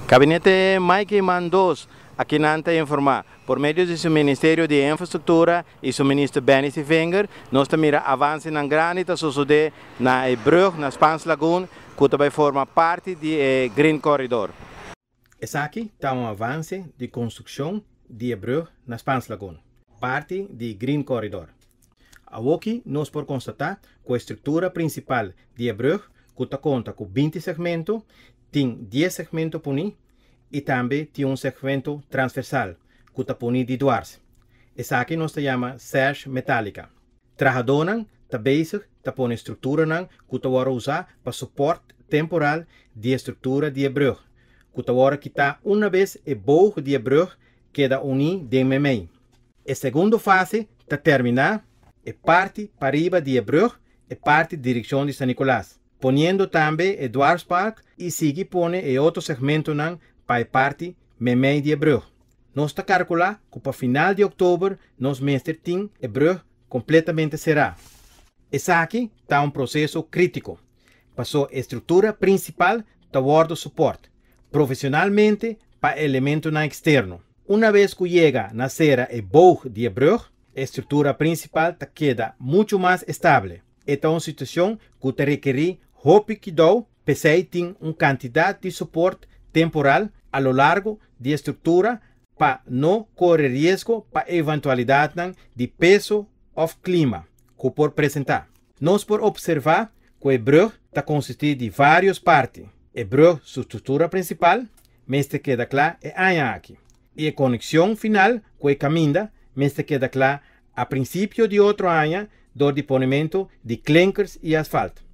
Gabinete Mike Mandos, aqui Nanta informar, por meio do seu Ministério de Infraestrutura e seu ministro Benny Wenger, nós também avançamos na grande sociedade na brug, na Spans Lagoon, que também forma parte do Green Corridor. Esse aqui está avanço de construção de brug na Spans Lagoon, parte do Green Corridor. Aqui nós podemos constatar que a estrutura principal de brug, que conta com 20 segmentos, tem 10 segmentos puni e também tem segmento transversal que está puni de duas. Essa aqui nós chama serge metálica. Trajador está basic, está poni estrutura que está usar para suporte temporal de estrutura de brug. Que está quitar uma vez e boog de brug queda uni de meio. A segunda fase está terminar e parte para riba de brug e parte direção de San Nicolás. Poniendo também Edwards Park e sigue pone e outro segmento para a parte meio de brug. Nós está calcular que para final de outubro nós mestre tem a brug completamente será. Essa aqui está processo crítico. Passou a estrutura principal está guardo suporte profissionalmente para elemento externo. Uma vez que chega na serra e boog de brug, a estrutura principal está queda muito mais estável. Esta é uma situação que te requer hope que dou, PCI tem uma quantidade de suporte temporal a lo largo da estrutura para não correr risco para eventualidade de peso ou clima que pode apresentar. Nós podemos observar que o brug está constituído de várias partes. O brug, sua estrutura principal, mas queda claro é aqui. E a conexão final com a caminha, mas queda claro a princípio de outro ano do deponimento de clinkers e asfalto.